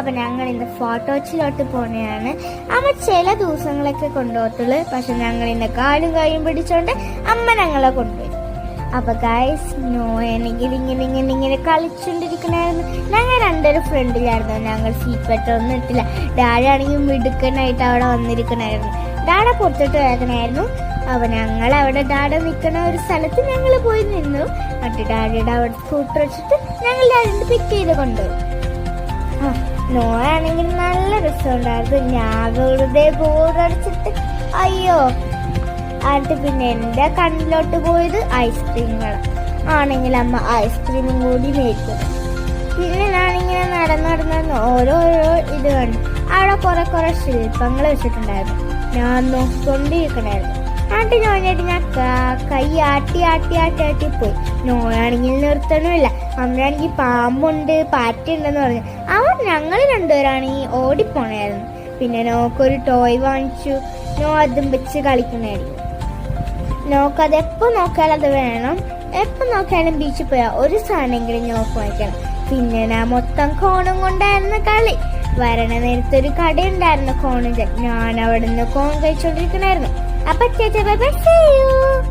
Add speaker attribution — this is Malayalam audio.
Speaker 1: അപ്പൊ ഞങ്ങൾ ഇന്ന് ഫോട്ടോച്ചിലോട്ട് പോണെയാണ്. അമ്മ ചില ദിവസങ്ങളൊക്കെ കൊണ്ടുപോകത്തുള്ളൂ, പക്ഷെ ഞങ്ങൾ ഇന്ന് കാലും കൈയും പിടിച്ചോണ്ട് അമ്മ ഞങ്ങളെ കൊണ്ടുപോയി. അപ്പൊ ഗൈസ് നോയാണെങ്കിൽ ഇങ്ങനെ കളിച്ചോണ്ടിരിക്കണായിരുന്നു. ഞങ്ങൾ രണ്ടൊരു ഫ്രണ്ടിലായിരുന്നു. ഞങ്ങൾ സീറ്റ് ഒന്നും ഇട്ടില്ല. ഡാഡാണെങ്കിൽ മിടുക്കനായിട്ട് അവിടെ വന്നിരിക്കണായിരുന്നു. ഡാഡ പുറത്തോട്ട് വേദനായിരുന്നു. അപ്പൊ ഞങ്ങൾ അവിടെ ഡാഡ നിൽക്കുന്ന ഒരു സ്ഥലത്ത് ഞങ്ങൾ പോയി നിന്നു. എന്നിട്ട് ഡാഡിയുടെ അവിടെ സ്കൂട്ടർ വെച്ചിട്ട് ഞങ്ങൾ ഡാഡിന്റെ പിക്ക് ചെയ്ത് കൊണ്ടുപോയി. നോയാണെങ്കിൽ നല്ല രസമുണ്ടായിരുന്നു. ഞാൻ വെറുതെ ബോറടിച്ചിട്ട് അയ്യോ. എന്നിട്ട് പിന്നെ എൻ്റെ കണ്ണിലോട്ട് പോയത് ഐസ്ക്രീമുകൾ ആണെങ്കിൽ അമ്മ ഐസ്ക്രീമും കൂടി മേടിച്ചത്. പിന്നെ ഞാനിങ്ങനെ നടന്ന് ഓരോരോ ഇത് കണ്ടു. അവിടെ കുറെ ശില്പങ്ങൾ വെച്ചിട്ടുണ്ടായിരുന്നു. ഞാൻ നോക്കിക്കൊണ്ടിരിക്കണായിരുന്നു. എന്നിട്ട് നോയായിട്ട് ഞാൻ കൈ ആട്ടി പോയി. നോയാണെങ്കിൽ നിർത്തണമില്ല. അമ്മയാണെങ്കിൽ പാമ്പുണ്ട് പാറ്റുണ്ടെന്ന് പറഞ്ഞു. ഞങ്ങൾ രണ്ടുപേരാണെങ്കിൽ ഓടിപ്പോണായിരുന്നു. പിന്നെ നോക്കൊരു ടോയ് വാങ്ങിച്ചു. നോ അതും വെച്ച് കളിക്കണായിരുന്നു. നോക്കത് എപ്പോൾ നോക്കിയാലും അത് വേണം. എപ്പോൾ നോക്കിയാലും ബീച്ചിൽ പോയാൽ ഒരു സാധനമെങ്കിലും നോക്ക് വാങ്ങിക്കണം. പിന്നെ ഞാൻ മൊത്തം കോണും കൊണ്ടായിരുന്നു കളി. വരണ നേരത്തൊരു കടയുണ്ടായിരുന്നു കോണിന്റെ. ഞാൻ അവിടെ നിന്ന് കോൺ കഴിച്ചോണ്ടിരിക്കണായിരുന്നു. അപ്പൊ ചേച്ചാ ബൈ ബൈ, സീ യു.